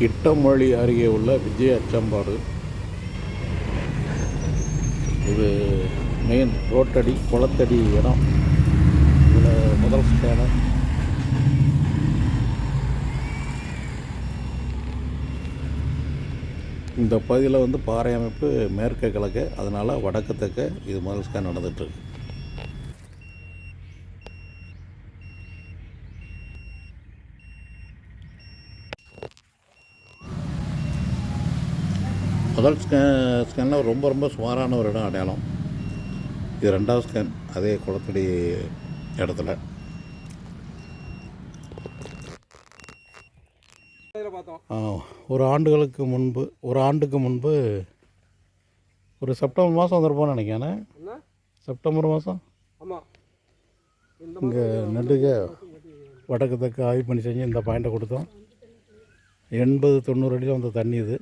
இட்டமொழி அருகே உள்ள விஜய அச்சம்பாடு. இது மெயின் ரோட்டடி குளத்தடி இடம். இதில் முதல் ஸ்கேனர். இந்த பகுதியில் பாறை அமைப்பு மேற்கு கிழக்கு, அதனால் வடக்கு தெற்கு இது முதல் ஸ்கேன் நடந்துகிட்ருக்கு. முதல் ஸ்கேனில் ரொம்ப சுமாரான ஒரு இடம் அடையாளம். இது ரெண்டாவது ஸ்கேன் அதே குளத்தடி இடத்துல. ஒரு ஆண்டுக்கு முன்பு ஒரு செப்டம்பர் மாதம் வந்திருப்போம்னு நினைக்கிறேன். செப்டம்பர் மாதம் இங்கே நெடுக வடக்கு தெற்கு ஆய்வு பண்ணி செஞ்சு இந்த பாயிண்ட்டை கொடுத்தோம். 80-90 அடியில் வந்த தண்ணி இது.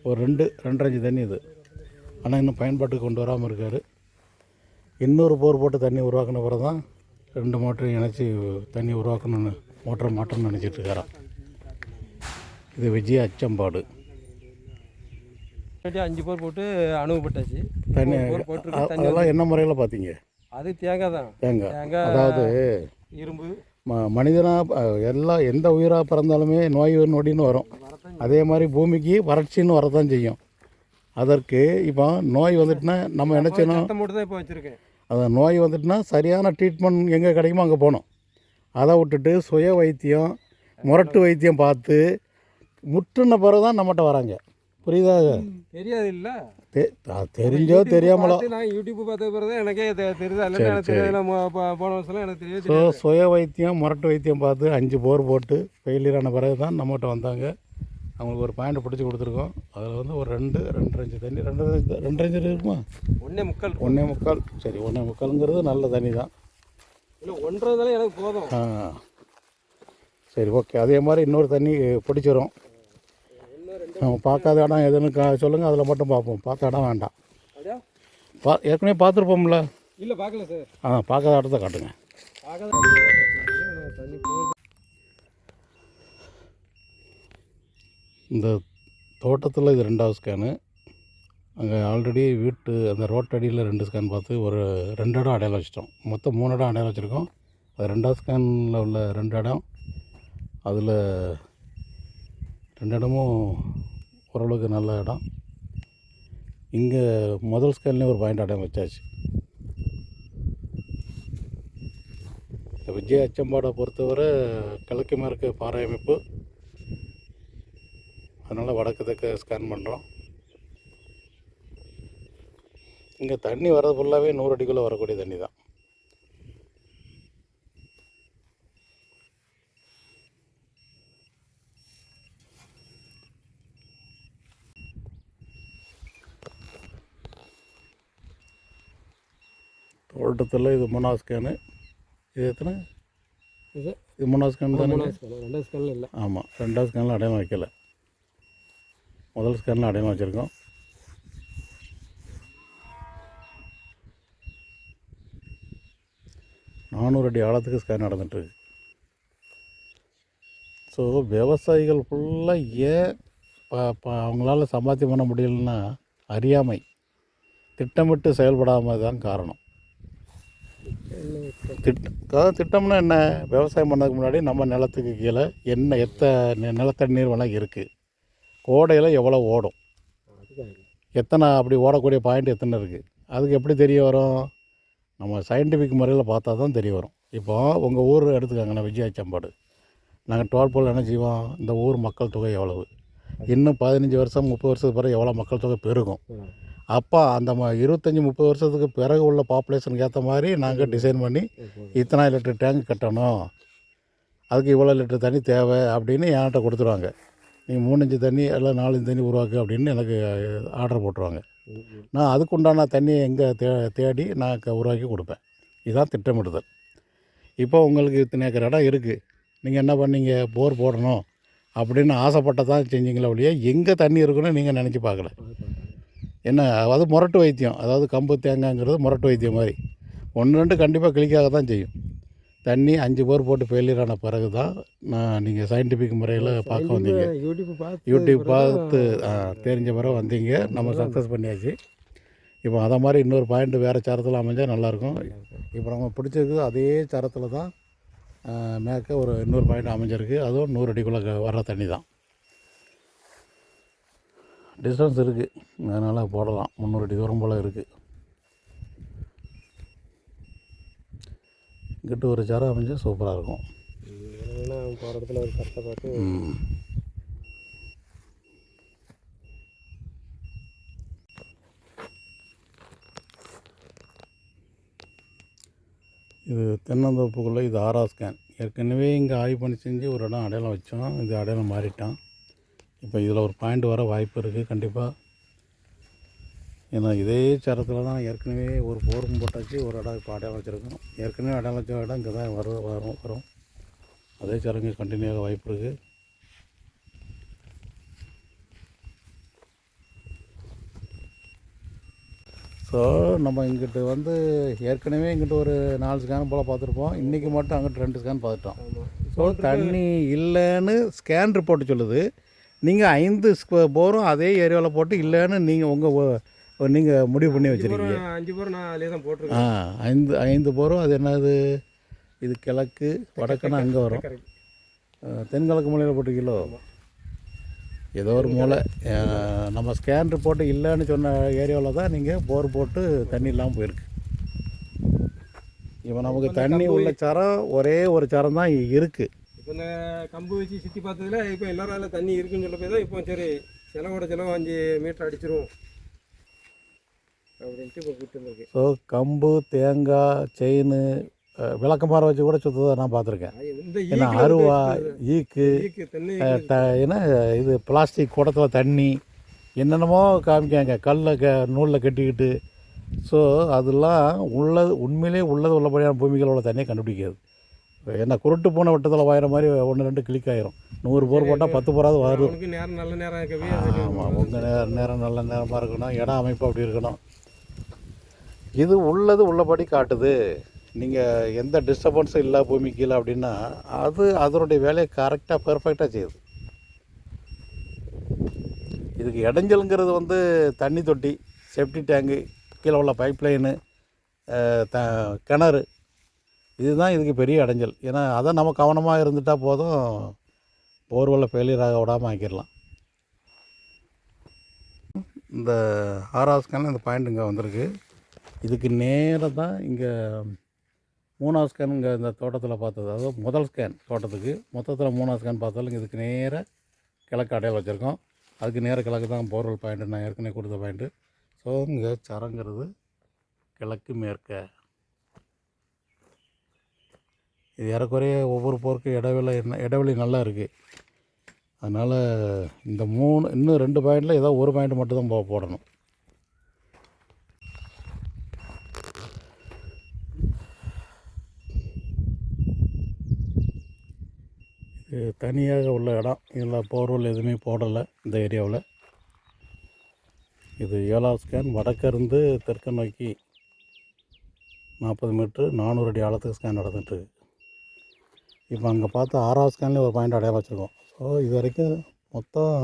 ஒரு 2-2.5 அடி தண்ணி இது. ஆனால் இன்னும் பயன்பாட்டுக்கு கொண்டு வராமல் இருக்கார். இன்னொரு போர் போட்டு தண்ணி உருவாக்கின பிறகு தான் 2 மோட்டரையும் இணைச்சி தண்ணி உருவாக்கணும்னு மோட்டரை மாற்றணும்னு நினச்சிட்ருக்காராம். இது விஜய அச்சம்பாடு. 5 போர் போட்டு அனுபவப்பட்டாச்சு. தண்ணி அதெல்லாம் என்ன முறையில் பார்த்தீங்க? அது தேங்காய் தான். தேங்காய் அதாவது இரும்பு மனிதனாக எந்த உயிராக பிறந்தாலுமே நோய் நொடின்னு வரும். அதே மாதிரி பூமிக்கு வறட்சின்னு வரதான் செய்யும். அதற்கு இப்போ நோய் வந்துட்டுனா நம்ம என்ன செய்யணும்? மட்டும் தான் இப்போ வச்சுருக்கேன். அதை நோய் வந்துட்டுனா சரியான ட்ரீட்மெண்ட் எங்கே கிடைக்குமோ அங்கே போகணும். அதை விட்டுட்டு சுய வைத்தியம், முரட்டு வைத்தியம் பார்த்து முற்றுன பிறகு தான் நம்மகிட்ட வராங்க. புரியுதா? தெரியாது இல்லை, தெரிஞ்சோ தெரியாமலோ. நான் யூடியூப் பார்த்த பிறகு எனக்கே தெரியுது. போன வருஷம் எனக்கு தெரியாது. சுய வைத்தியம், முரட்டு வைத்தியம் பார்த்து 5 போர் போட்டு ஃபெயிலியரான பிறகு தான் நம்மகிட்ட வந்தாங்க. அவங்களுக்கு ஒரு பாயிண்ட் பிடிச்சி கொடுத்துருக்கோம். அதில் ஒரு 2-2.5 தண்ணி 2.5 இருக்குமா? 1.25. சரி, 1.25ங்கிறது நல்ல தண்ணி தான். இல்லை 1.5 எனக்கு போதும். சரி, ஓகே. அதே மாதிரி இன்னொரு தண்ணி பிடிச்சிரும். நம்ம பார்க்காத இடம் எதுன்னு சொல்லுங்கள், அதில் மட்டும் பார்ப்போம். பார்த்த இடம் வேண்டாம். ஏற்கனவே பார்த்துருப்போம்ல? இல்லை பார்க்கல சார். பார்க்காத இடத்த காட்டுங்க. இந்த தோட்டத்தில் இது 2வது ஸ்கேனு. அங்கே ஆல்ரெடி வீட்டு அந்த ரோட்டடியில் 2 ஸ்கேன் பார்த்து ஒரு 2 இடம் அடையாளம் வச்சிட்டோம். மொத்தம் 3 இடம் அடையாளம் வச்சுருக்கோம். அது 2வது ஸ்கேனில் உள்ள 2 இடம். அதில் 2 இடமும் ஓரளவுக்கு நல்ல இடம். இங்கே முதல் ஸ்கேன்லேயும் ஒரு பாயிண்ட் அடையாளம் வச்சாச்சு. விஜய அச்சம்பாடை பொறுத்தவரை கிழக்கு மேற்கு பாறை அமைப்பு, அதனால் வடக்கு தெற்கு ஸ்கேன் பண்ணுறோம். இங்கே தண்ணி வர்றது ஃபுல்லாகவே 100 அடிக்குள்ளே வரக்கூடிய தண்ணி தான். தோட்டத்தில் இது 3வது ஸ்கேனு. இது எத்தனை? இது 3வது ஸ்கேன் தானே? 2வது ஸ்கேனில் இல்லை. ஆமாம், 2வது ஸ்கேனில் அடையாளம் வைக்கலை. முதல் ஸ்கேனில் அடையாளம் வச்சுருக்கோம். நானூறு அடி ஆழத்துக்கு ஸ்கேன் நடந்துகிட்ருக்கு. ஸோ விவசாயிகள் ஃபுல்லாக ஏன் அவங்களால சம்பாத்தியம் பண்ண முடியலன்னா அறியாமை, திட்டமிட்டு செயல்படாமல் தான் காரணம். திட்டம்னா என்ன? விவசாயம் பண்ணதுக்கு முன்னாடி நம்ம நிலத்துக்கு கீழே நிலத்தடி நீர் வளம் இருக்குது, கோடையில் எவ்வளோ ஓடும், எத்தனை அப்படி ஓடக்கூடிய பாயிண்ட் எத்தனை இருக்குது, அதுக்கு எப்படி தெரிய வரும்? நம்ம சயின்டிஃபிக் முறையில் பார்த்தா தான் தெரிய வரும். இப்போது உங்கள் ஊர் எடுத்துக்காங்கண்ணா, விஜய அச்சம்பாடு. நாங்கள் 12 போல் என்ன செய்வோம்? இந்த ஊர் மக்கள் தொகை எவ்வளவு, இன்னும் 15 வருஷம் 30 வருஷத்துக்கு பிறகு எவ்வளோ மக்கள் தொகை பெருகும். அப்போ அந்த 25-30 வருஷத்துக்கு பிறகு உள்ள பாப்புலேஷனுக்கு ஏற்ற மாதிரி நாங்கள் டிசைன் பண்ணி இத்தனை லிட்டர் டேங்க் கட்டணும், அதுக்கு இவ்வளோ லிட்டர் தண்ணி தேவை அப்படின்னு என்கிட்ட கொடுத்துருவாங்க. நீங்கள் 3 இன்ச்சு தண்ணி இல்லை 4 இன்ச்சு தண்ணி உருவாக்கு அப்படின்னு எனக்கு ஆர்டர் போட்டுருவாங்க. நான் அதுக்குண்டான தண்ணியை எங்கே தேடி நான் உருவாக்கி கொடுப்பேன். இதுதான் திட்டமிடுதல். இப்போ உங்களுக்கு இத்தனை ஏக்கர் இடம் இருக்குது, நீங்கள் என்ன பண்ணீங்க? போர் போடணும் அப்படின்னு ஆசைப்பட்டதான் செஞ்சீங்களே ஒழிய எங்கே தண்ணி இருக்குன்னு நீங்கள் நினச்சி பார்க்கல. என்ன அது முரட்டு வைத்தியம், அதாவது கம்பு தேங்காய்ங்கிறது முரட்டு வைத்தியம் மாதிரி 1-2 கண்டிப்பாக கிளிக்காக தான் செய்யும். தண்ணி 5 போர் போட்டு ஃபெயிலியர் ஆன பிறகு தான் நீங்கள் சயின்டிஃபிக் முறையில் பார்க்க வந்தீங்க. யூடியூப் பார்த்து தெரிஞ்ச பிறகு வந்தீங்க. நம்ம சக்ஸஸ் பண்ணியாச்சு. இப்போ அதை மாதிரி இன்னொரு பாயிண்ட் வேறு சரத்தில் அமைஞ்சால் நல்லாயிருக்கும். இப்போ நம்ம பிடிச்சிருக்கு அதே சரத்தில் தான் மேற்க ஒரு இன்னொரு பாயிண்ட் அமைஞ்சிருக்கு. அதுவும் 100 அடிக்குள்ளே வர்ற தண்ணி தான். டிஸ்டன்ஸ் இருக்குது, அதனால் போடலாம். 300 அடி தூரம் போல் இருக்குது. இங்கிட்டு ஒரு சரம் அமைஞ்சால் சூப்பராக இருக்கும். போகிற இடத்துல ஒரு கரெக்டாக பார்த்து இது தென்னந்தோப்புக்குள்ளே இது 6ஆவது ஸ்கேன். ஏற்கனவே இங்கே ஆய்வு பண்ணி செஞ்சு ஒரு இடம் அடையாளம் வச்சோம். இது அடையாளம் மாறிட்டான். இப்போ இதில் ஒரு பாயிண்ட் வர வாய்ப்பு இருக்குது கண்டிப்பாக. ஏன்னா இதே சரத்தில் தான் ஏற்கனவே ஒரு போரும் போட்டாச்சு, ஒரு இடம் இப்போ அடையாளம் வச்சுருக்கோம். ஏற்கனவே அடையாளம் வச்ச இடம் இங்கே தான் வரும். அதே சரங்க கண்டினியூவாக வாய்ப்பு இருக்குது. ஸோ நம்ம இங்கிட்டு வந்து ஏற்கனவே இங்கிட்டு ஒரு 4 ஸ்கேன் போல் பார்த்துருப்போம். இன்றைக்கி மட்டும் அங்கிட்டு 2 ஸ்கேன் பார்த்துட்டோம். ஸோ தண்ணி இல்லைன்னு ஸ்கேன் ரிப்போர்ட் சொல்லுது. நீங்கள் 5 போரும் அதே ஏரியாவில் போட்டு இல்லைன்னு நீங்கள் முடிவு பண்ணி வச்சுருக்கீங்க. 5 போர் நான் அதிலே தான் போட்டிருக்கேன். 5 போரும். அது என்னது, இது கிழக்கு வடக்குன்னா அங்கே வரும். தென்கிழக்கு மூலையில் போட்டிருக்கீங்களோ? ஏதோ ஒரு மூலை. நம்ம ஸ்கேன் ரிப்போர்ட்டு இல்லைன்னு சொன்ன ஏரியாவில் தான் நீங்கள் போர் போட்டு தண்ணி இல்லாமல் போயிருக்கு. இப்போ நமக்கு தண்ணி உள்ள சரம் ஒரே ஒரு சரம் தான் இருக்குது. இப்போ இந்த கம்பு வச்சு சுற்றி பார்த்ததுல இப்போ எல்லாரும் அதில் தண்ணி இருக்குன்னு சொல்ல போய் தான் இப்போ சரி செலவோட செலவு 5 மீட்டர் அடிச்சிரும் அப்படின்ட்டு இப்போ கூப்பிட்டு வந்துருக்கு. ஸோ கம்பு, தேங்காய், செயின், விளக்கமாற வச்சு கூட சுற்றதை நான் பார்த்துருக்கேன். ஏன்னா அருவா, ஈக்கு, ஏன்னா இது பிளாஸ்டிக் குடத்தில் தண்ணி என்னென்னமோ காமிக்காங்க, நூலில் கட்டிக்கிட்டு. ஸோ அதெல்லாம் உண்மையிலே உள்ளபடியான பூமிகள் உள்ள தண்ணியை கண்டுபிடிக்காது. ஏன்னா குருட்டு போன வட்டத்தில் வாயிற மாதிரி 1-2 கிளிக் ஆயிரும். 100 போர் போட்டால் 10 போராது வரும். நல்ல நேரம். ஆமாம், உங்கள் நேரம் நல்ல நேரமாக இருக்கணும், இடம் அமைப்பு அப்படி இருக்கணும். இது உள்ளபடி காட்டுது. நீங்கள் எந்த டிஸ்டர்பன்ஸும் இல்லை பூமி கீழே அப்படின்னா அது அதனுடைய வேலையை கரெக்டாக பெர்ஃபெக்டாக செய்யுது. இதுக்கு இடைஞ்சலுங்கிறது வந்து தண்ணி தொட்டி, செப்டி டேங்கு, கீழே உள்ள பைப்லைனு, கிணறு, இதுதான் இதுக்கு பெரிய இடைஞ்சல். ஏன்னா அதை நம்ம கவனமாக இருந்துட்டால் போதும், போர்வெல்ல ஃபெயிலியர் ஆக விடாமல் ஆக்கிடலாம். இந்த 6ஆவது ஸ்கேனில் இந்த பாயிண்ட் இங்கே வந்திருக்கு. இதுக்கு நேராக தான் இங்கே 3ஆவது ஸ்கேன் இங்கே இந்த தோட்டத்தில் பார்த்தது. அதாவது முதல் ஸ்கேன் தோட்டத்துக்கு மொத்தத்தில் 3ஆவது ஸ்கேன் பார்த்தாலும் இதுக்கு நேராக கிழக்கு அடையாளம் வச்சுருக்கோம். அதுக்கு நேராக கிழக்கு தான் போர்வெல் பாயிண்ட்டு, நான் ஏற்கனவே கொடுத்த பாயிண்ட்டு. ஸோ இங்கே சரங்கிறது கிழக்கு மேற்க. இது ஏறக்குறைய ஒவ்வொரு போருக்கும் இடைவெளி நல்லா இருக்குது. அதனால் இந்த இன்னும் 2 பாயிண்டில் ஏதோ ஒரு பாயிண்ட் மட்டும் தான் போடணும். இது தனியாக உள்ள இடம். இதில் போர்வெல் எதுவுமே போடலை இந்த ஏரியாவில். இது 7ஆவது ஸ்கேன். வடக்கிருந்து தெற்கு நோக்கி 40 மீட்ரு 400 அடி ஆழத்துக்கு ஸ்கேன் நடந்துகிட்ருக்கு. இப்போ அங்கே பார்த்து 6ஆவது ஸ்கேன்லேயே ஒரு பாயிண்ட் அடையாளம் வச்சுருக்கோம். ஸோ இது வரைக்கும் மொத்தம்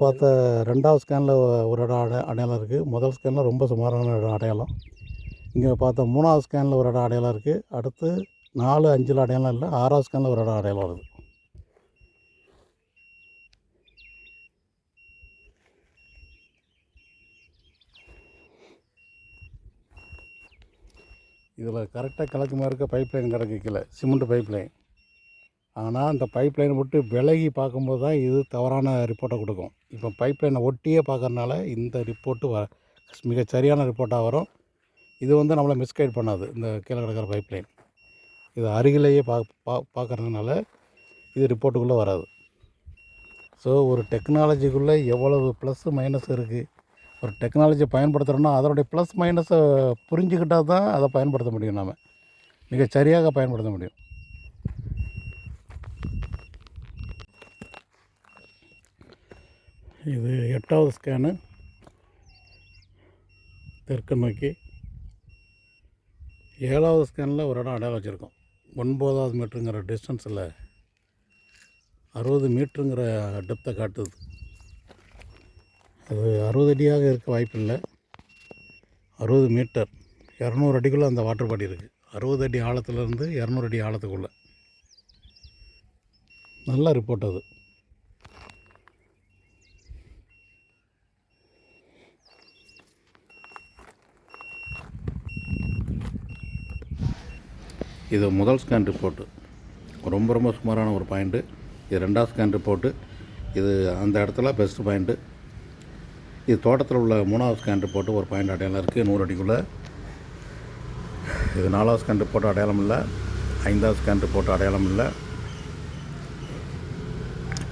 பார்த்த 2ஆவது ஸ்கேனில் ஒரு இடம் அடையாளம் இருக்குது. முதல் ஸ்கேனில் ரொம்ப சுமாரான இடம் அடையாளம். இங்கே பார்த்த 3ஆவது ஸ்கேனில் ஒரு இடம் அடையாளம் இருக்குது. அடுத்து 4, 5 அடையாளம் இல்லை, 6ஆவது ஸ்கேனில் ஒரு இடம் அடையாளம் வருது. இதில் கரெக்டாக கிழக்கு மேற்க பைப் லைன் கிடக்கல, சிமெண்ட் பைப் லைன். ஆனால் அந்த பைப் லைனை விட்டு விலகி பார்க்கும்போது தான் இது தவறான ரிப்போர்ட்டை கொடுக்கும். இப்போ பைப் லைனை ஒட்டியே பார்க்கறனால இந்த ரிப்போர்ட்டு மிக சரியான ரிப்போர்ட்டாக வரும். இது வந்து நம்மளை மிஸ்கைட் பண்ணாது. இந்த கீழே கிடக்கிற பைப் லைன் இது அருகிலேயே பார்க்கறதுனால இது ரிப்போர்ட்டுக்குள்ளே வராது. ஸோ ஒரு டெக்னாலஜிக்குள்ளே எவ்வளவு ப்ளஸ் மைனஸ் இருக்குது. ஒரு டெக்னாலஜியை பயன்படுத்துகிறோன்னா அதனுடைய ப்ளஸ் மைனஸை புரிஞ்சுக்கிட்டால் தான் அதை பயன்படுத்த முடியும். நாம் மிக சரியாக பயன்படுத்த முடியும். இது 8ஆவது ஸ்கேனு. தெற்கு நோக்கி 7வது ஸ்கேனில் ஒரு இடம் அடையாளம் வச்சுருக்கோம். 9வது மீட்டருங்கிற டிஸ்டன்ஸில் 60 மீட்டருங்கிற டெப்த்தை காட்டுது. அது 60 அடியாக இருக்க வாய்ப்பில்லை. 60 மீட்டர் 200 அடிக்குள்ளே அந்த வாட்டர் பாடி இருக்குது. 60 அடி ஆழத்துலேருந்து 200 அடி ஆழத்துக்குள்ளே. நல்ல ரிப்போர்ட் அது. இது முதல் ஸ்கேன் ரிப்போர்ட்டு. ரொம்ப சுமாரான ஒரு பாயிண்ட்டு. இது 2வது ஸ்கேன் ரிப்போர்ட்டு. இது அந்த இடத்துல பெஸ்ட்டு பாயிண்ட்டு. இது தோட்டத்தில் உள்ள 3வது ஸ்கேன் ரிப்போர்ட்டு. ஒரு பாயிண்ட் அடையாளம் இருக்குது 100 அடிக்குள்ளே. இது 4வது ஸ்கேன் ரிப்போர்ட்டு அடையாளம் இல்லை. 5வது ஸ்கேன் ரிப்போர்ட்டு அடையாளம் இல்லை.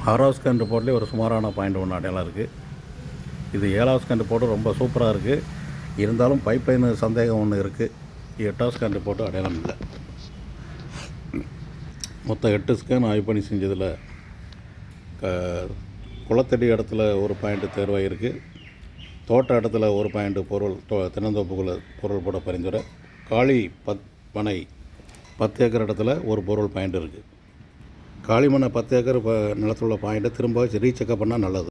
6வது ஸ்கேன் ரிப்போர்ட்லேயே ஒரு சுமாரான பாயிண்ட் ஒன்று அடையாளம் இருக்குது. இது 7வது ஸ்கேன் ரிப்போர்ட்டு ரொம்ப சூப்பராக இருக்குது. இருந்தாலும் பைப்லைன் சந்தேகம் ஒன்று இருக்குது. 8வது ஸ்கேன் ரிப்போர்ட்டு அடையாளம் இல்லை. மொத்தம் 8 ஸ்கேன் ஆய்வு பண்ணி செஞ்சதில் குளத்தடி இடத்துல ஒரு பாயிண்ட்டு தேர்வாகிருக்கு. தோட்ட இடத்துல ஒரு பாயிண்ட்டு பொருள் தென்னந்தோப்புக்குள்ளே பொருள் போட பரிந்துரை. காளி மனை 10 ஏக்கர் இடத்துல ஒரு பொருள் பாயிண்ட் இருக்குது. காளிமனை 10 ஏக்கர் நிலத்துள்ள பாயிண்ட்டை திரும்ப ரீசெக்கப் பண்ணால் நல்லது.